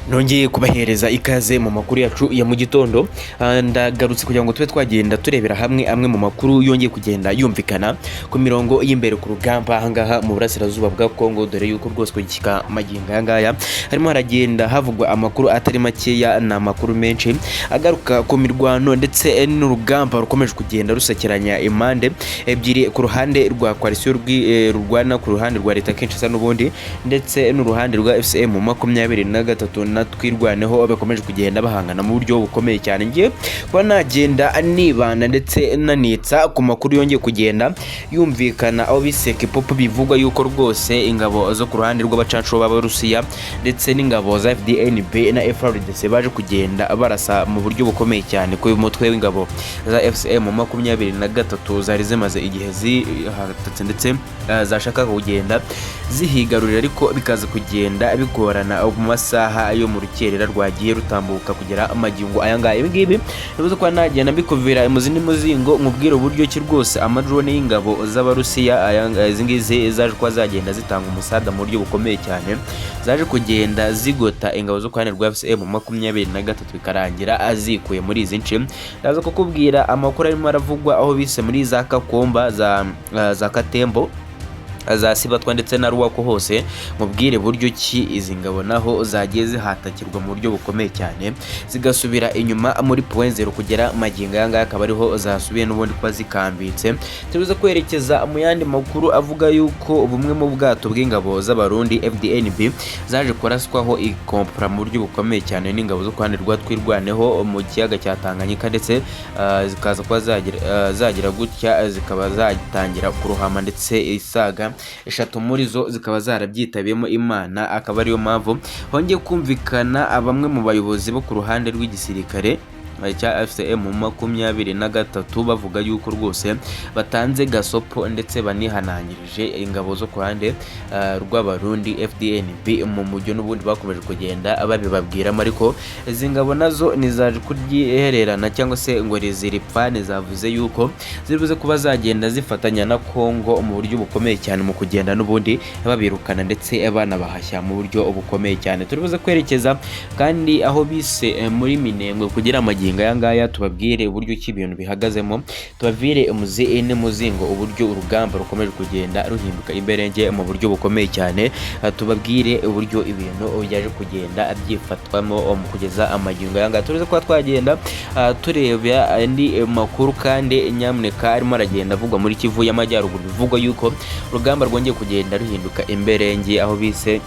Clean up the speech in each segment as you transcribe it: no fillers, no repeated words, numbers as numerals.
Nongeye kubahereza ikaze mu makuru yacu ya mu gitondo. Ndagarutse kugira ngo tube twagenda turebera hamwe amwe mu makuru yongeye kugenda yumvikana ku mirongo y'imbere ku rugamba ahangaha mu burasirazuba bwa Kongo, dore yuko rwose kugika magingo ayangaya harimo haragenda havugwa amakuru atari makeya, na amakuru menshi agaruka ku mirwano ndetse n'urugamba rukomeje kugenda rusakeranya impande ebyiri, ku ruhande rwa coalition rurwana ku ruhande rwa leta Kinshasa n'ubundi, ndetse n'uruhande rwa FCM 23 twirwaneho bakomeje kugenda bahangana mu buryo bukomeye cyane. Ngiye kuba nagenda nibana ndetse nanitsa ku makuru yongeye kugenda yumvikana aho biseke pop bivugwa yuko rwose ingabo zo ku ruhande rw'abacancuro b'Abarusiya ndetse n'ingabo za FDNB na Fardc baje kugenda barasa mu buryo bukomeye cyane ku mutwe w'ingabo za FCM 23 zari zimaze igihe zihatatse ndetse zashaka kugenda zihigarurira, ariko bikaza kugenda bigorana mu masaha yo mu rukerera rwagiye rutambuka kugera amagingo ayangaya. Ibi ngibi bivuze ko nagenda mbikuvira imuzindi muzingo nkubwira uburyo ki rwose amadrone y'ingabo z'Abarusiya izi ngizi zaje kwa zagenda zitanga umusada mu buryo bukomeye cyane, zaje kugenda zigota ingabo zo kwane rwa FCM 23 bikarangira azikuye muri izi nce. Ndaza kukubwira amakuru arimo aravugwa aho bise muri za Kakomba za Katembo za Sibatwa ndetse na Ruwako hose, mubwire buryo ki izi ngabo naho zagiye zihatakirwa mu buryo bukomeye cyane zigasubira inyuma muri point 0 kugera magingo yanga akaba ariho zasubiye n'ubundi kwa zikambitse. Turuza kwerekeza mu yandi makuru avuga yuko bumwe mu bwato bw'ingabo z'Abarundi FDNB zaje kuraswaho ikompra mu buryo bukomeye cyane n'ingabo zo kwandi rwa twirwaneho mu kiyaga cya Tanganyika, ndetse zikaza kwa zagira gutya zikaba zagitangira kuruhama, ndetse isaga eshatu muri zo zikaba zarabyitabiyemo Imana. Akaba ariyo mpamvu hongeye kumvikana bamwe mu bayobozi bo ku ruhande rw'igisirikare cya FCM 23 bavuga yuko rwose batanze gasopo ndetse banihanangirije ingabo zo ku ruhande rw'Abarundi FDNB mu mujyo n'ubundi bakomeje kugenda babibabwiramo, ariko izi ngabo nazo nizaje kuryihererana cyangwa se ngo riziripfane. Zavuze yuko zibuze kuba zagenda zifatanya na Kongo mu buryo bukomeye cyane mu kugenda n'ubundi babirukana ndetse banabahashya mu buryo bukomeye cyane. Turibuze kwerekeza kandi aho bise muri Minembwe kugira ngaya tubabwire uburyo ki ibintu bihagazemo, tubavire muzingo uburyo urugamba rukomeje kugenda ruhinduka imberenge mu buryo bukomeye cyane, tubabwire uburyo ibintu byaje kugenda byifatwamo mu kugeza amagingo yanga. Turize kwa twagenda tureba andi makuru kandi nyamuneka arimo aragenda avugwa muri Kivu y'Amajyaruguru, bivugwa yuko urugamba rwongeye kugenda ruhinduka imberenge aho bise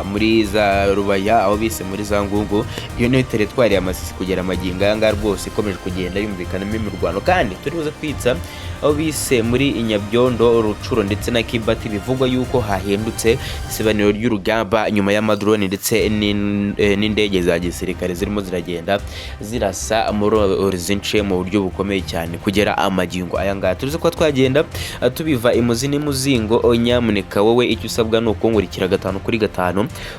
muri za Rubaya, aho bise muri za Ngungu. Iyo ni teritwari ya Masisi kugera magingo yanga rwose ikomeje kugenda yumvikanamo imirwano, kandi turibuze kwitsa aho bise muri Inyabyondo, Rucuro ndetse na Kibati. Bivugwa yuko hahindutse isibaniro ry'urugamba nyuma y'amadrone ndetse n'indege za gisirikare zirimo ziragenda zirasa muri orizince mu buryo bukomeye cyane kugera amagingo ayanga. Turize ko twagenda tubiva imuzini muzingo. Nyamuneka wowe icyo usabwa ni ukungurikira 5 kuri 5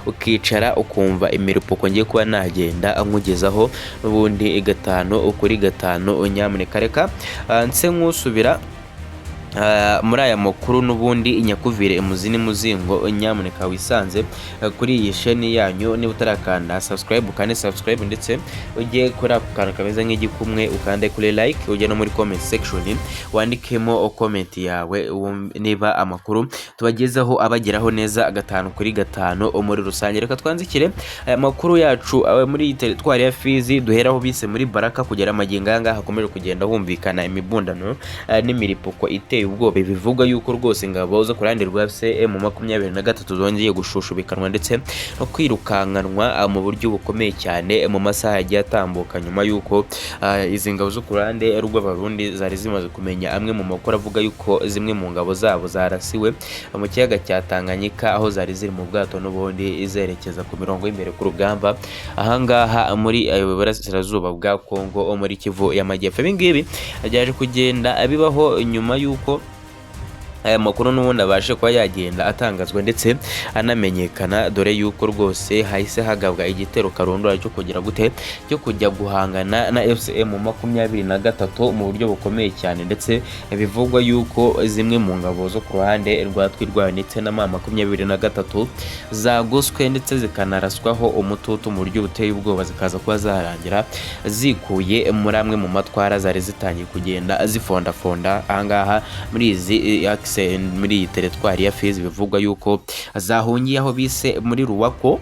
ukicara ukumva imirupuko ngiye kuba nagenda nkugezaho n'ubundi 5 kuri 5. Nyamuneka reka nse nkusubira muri aya makuru n'ubundi inyakuvire imuzini muzingo. Nyamuneka wisanze kuri iyi sheni yanyu, niba utarakanda subscribe kandi subscribe, ndetse ujye kuri ako kantu kameze nk'igikumwe ukande kuri like, ujye no muri comment section wandikemo comment yawe niba amakuru tubagezaho abageraho neza 5 kuri 5 muri rusange. Reka twanzikire aya makuru yacu muri teritwari ya Fizi, duheraho bise muri Baraka kugera magingo yanga hakomeje kugenda humvikana imibundano n'imiripuko iteye ubwoba. Bivuga yuko rwose ingabo zo kurande rwa FCM 23 zongeye gushushubikanwa ndetse no kwirukankanwa mu buryo bukomeye cyane mu masaha yagiye atambuka, nyuma yuko izi ngabo zo kurande rw'Abarundi zari zimaze kumenya amwe mu makuru avuga yuko zimwe mu ngabo zabo zarasiwe mu kiyaga cya Tanganyika, aho zari ziri mu bwato n'ubundi izerekeza ku mirongo y'imbere ku rugamba ahangaha muri burasirazuba bwa Kongo muri Kivu y'Amajyepfo. Ibi ngibi byaje kugenda bibaho nyuma yuko aya makuru n'ubundi abashe kuba yagenda atangazwa ndetse anamenyekana, dore yuko rwose hahise hagabwa igitero karundura cyo kugira gute cyo kujya guhangana na M23 mu buryo bukomeye cyane, ndetse bivugwa yuko zimwe mu ngabo zo ku ruhande rwa twirwayo ndetse na MAA23 zagoswe ndetse zikanaraswaho umututu mu buryo buteye ubwoba, zikaza kuba zarangira zikuye muri amwe mu matwara zari zitangiye kugenda zifondafonda ahangaha muri izi muri iyi teritwari ya Fizi. Bivugwa yuko zahungiye aho bise muri Ruwako,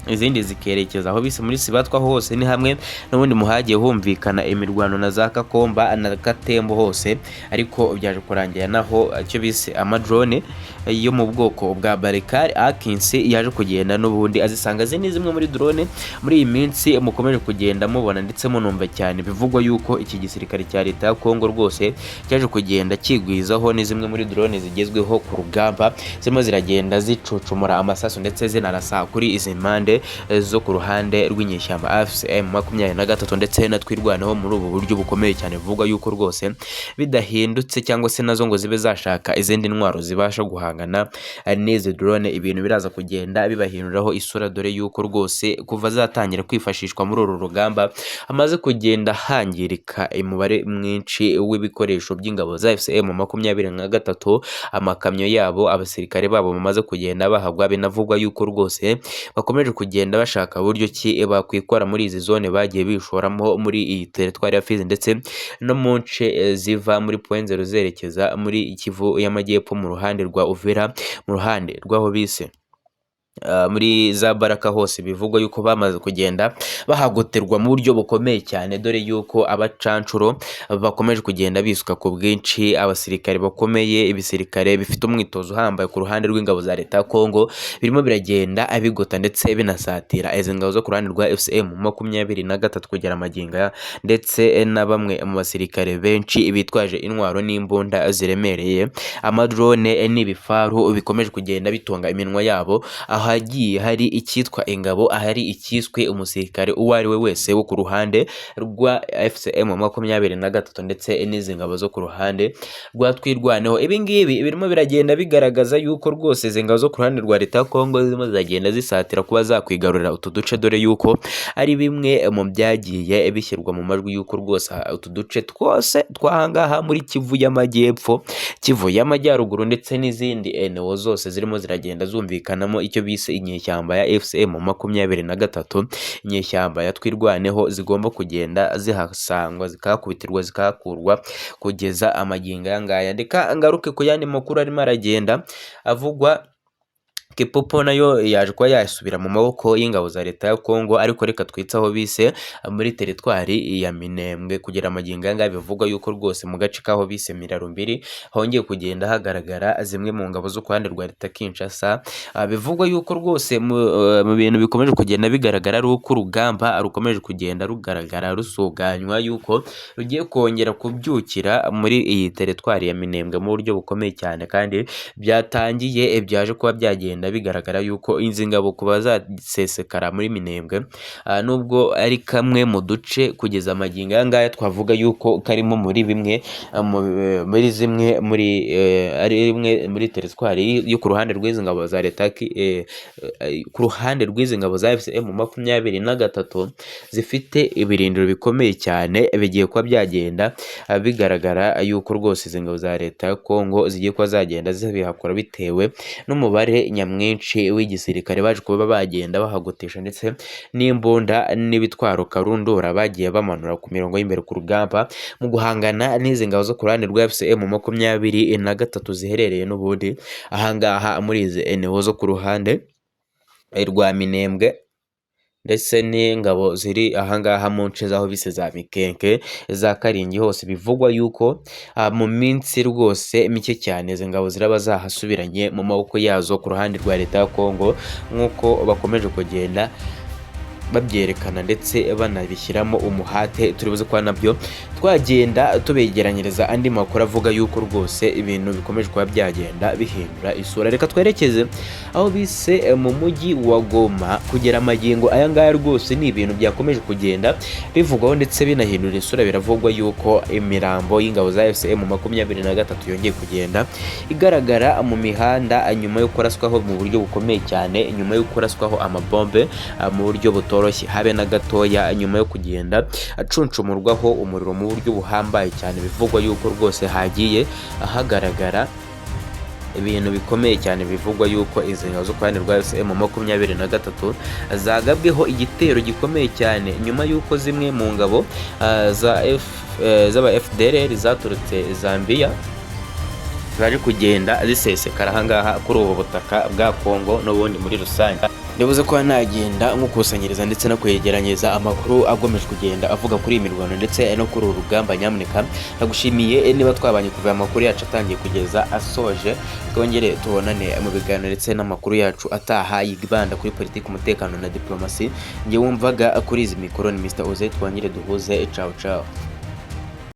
izindi zikerekeza aho bise muri Sibatwa. Hose ni hamwe n'ubundi muhagiye humvikana imirwano na za Kakomba na Katembo hose, ariko byaje kurangira naho icyo bise amadrone yo mu bwoko bwa Barikari Akinsi yaje kugenda n'ubundi azisanga zimwe muri drone muri iyi minsi mukomeje kugenda mubona ndetse munumva cyane. Bivugwa yuko iki gisirikare cya leta ya Kongo rwose cyaje kugenda kigwizaho ni zimwe muri drone zigezweho ku rugamba, zirimo ziragenda zicucumura amasasu ndetse zinarasa kuri izi mpande zo ku ruhande rw'inyeshyamba M23 ndetse na twirwanaho muri ubu buryo bukomeye cyane. Bivugwa yuko rwose bidahindutse cyangwa se nazo ngo zibe zashaka izindi ntwaro zibasha guhangana n'izi drone, ibintu biraza kugenda bibahinduraho isura, dore yuko rwose kuva zatangira kwifashishwa muri uru rugamba amaze kugenda hangirika umubare mwinshi w'ibikoresho by'ingabo za M23, amakamyo yabo, abasirikare babo bamaze kugenda bahagwa. Binavugwa yuko rwose bakomeje kugenda bashaka buryo ki bakwikora muri izi zone bagiye bishoramo muri iyi teritwari ya Fizi ndetse no mu nce ziva muri point 0 zerekeza muri Kivu y'Amajyepfo mu ruhande rwa Uvira, mu ruhande rw'aho bise muri Zabaraka. Hose bivugwa yuko bamaze kugenda bahagoterwa mu buryo bukomeye cyane, dore yuko abacancuro bakomeje kugenda bisuka ku bwinshi. Abasirikare bakomeye, ibisirikare bifite umwitozo uhambaye ku ruhande rw'ingabo za leta ya Kongo birimo biragenda abigota ndetse binasatira izi ngabo zo ku ruhande rwa M23 kugera amaginga, ndetse na bamwe mu basirikare benshi bitwaje intwaro n'imbunda ziremereye, amadrone n'ibifaru bikomeje kugenda bitonga iminwa yabo ahagiye hari icyitwa ingabo, ahari icyiswe umusirikare uwo ari we wese wo ku ruhande rwa M23 ndetse n'izi ngabo zo ku ruhande rwa twirwaneho. Ibi ngibi birimo biragenda bigaragaza yuko rwose izi ngabo zo ku ruhande rwa leta ya Kongo zirimo ziragenda zisatira kuba zakwigarurira utu duce, dore yuko ari bimwe mu byagiye bishyirwa mu majwi yuko rwose utu duce twose twahangaha muri Kivu y'Amajyepfo, Kivu y'Amajyaruguru ndetse n'izindi NO zose zirimo ziragenda zumvikanamo icyo bise inyeshyamba ya M23, inyeshyamba ya twirwaneho zigomba kugenda zihasangwa zikahakubitirwa zikahakurwa kugeza amagingo yangaya. Ndeka ngaruke ku yandi makuru arimo aragenda avugwa. Kipopo nayo yaje kuba yasubira mu maboko y'ingabo za leta ya Kongo, ariko reka twitsaho bise muri teritwari ya Minembwe kugera amagingo yangaya. Bivugwa yuko rwose mu gace kaho bise Mirarumbiri hongeye kugenda hagaragara zimwe mu ngabo zo ku ruhande rwa leta Kinshasa. Bivugwa yuko rwose mu bintu bikomeje kugenda bigaragara ari uko urugamba rukomeje kugenda rugaragara rusuganywa, yuko rugiye kongera kubyukira muri iyi teritwari ya Minembwe mu buryo bukomeye cyane, kandi byatangiye byaje kuba byagenda bigaragara yuko izi ngabo kuba zasesekara muri Minembwe nubwo ari kamwe mu duce kugeza amagingo yangaya twavuga yuko karimo muri bimwe muri zimwe muri ari rimwe muri teritwari yo ku ruhande rw'izi ngabo za leta ku ruhande rw'izi ngabo za M23 zifite ibirindiro bikomeye cyane. Bigiye kuba byagenda bigaragara yuko rwose izi ngabo za leta ya Kongo zigiye kuba zagenda zibihakora bitewe n'umubare nyamwinshi w'igisirikare baje kuba bagenda bahagotesha ndetse n'imbunda n'ibitwaro karundura bagiye bamanura ku mirongo y'imbere ku rugamba mu guhangana n'izi ngabo zo ku ruhande rwa M23 ziherereye n'ubundi ahangaha muri izi NO zo ku ruhande rwa Minembwe ndetse n'ingabo ziri ahangaha mu nce zaho bise za Mikenke za Karingi. Hose bivugwa yuko mu minsi rwose mike cyane izi ngabo ziraba zahasubiranye mu maboko yazo ku ruhande rwa leta ya Kongo, nk'uko bakomeje kugenda babyerekana ndetse banabishyiramo umuhate. Turibuze kwa nabyo twagenda tubegeranyiriza andi makuru avuga yuko rwose ibintu bikomeje kuba byagenda bihindura isura. Reka twerekeze aho bise mu mujyi wa Goma. Kugera amagingo aya ngaya rwose ni ibintu byakomeje kugenda bivugwaho ndetse binahindura isura. Biravugwa yuko imirambo y'ingabo za M23 yongeye kugenda igaragara mu mihanda nyuma yo kuraswaho mu buryo bukomeye cyane, nyuma yo kuraswaho amabombe mu buryo butoroshye habe na gatoya, nyuma yo kugenda acunshumurwaho umuriro mu buryo buhambaye cyane. Bivugwa yuko rwose hagiye hagaragara ibintu bikomeye cyane. Bivugwa yuko izi ngabo zo kwa M23 zagabweho igitero gikomeye cyane nyuma yuko zimwe mu ngabo z'aba FDLR zaturutse Zambia zaje kugenda zisesekara ahangaha kuri ubu butaka bwa Kongo n'ubundi muri rusange. Ndibuze ko nagenda nkukusanyiriza ndetse no kwegeranyiriza amakuru agomeje kugenda avuga kuri iyi mirwano ndetse no kuri uru rugamba. Nyamuneka nagushimiye niba twabanye kuva amakuru yacu atangiye kugeza asoje. Twongere tubonane mu biganiro ndetse n'amakuru yacu ataha yibanda kuri politiki, umutekano na diplomasi. Nge wumvaga kuri izi mikoro ni Mr. Oze. Twongere duhuze. Ciao ciao.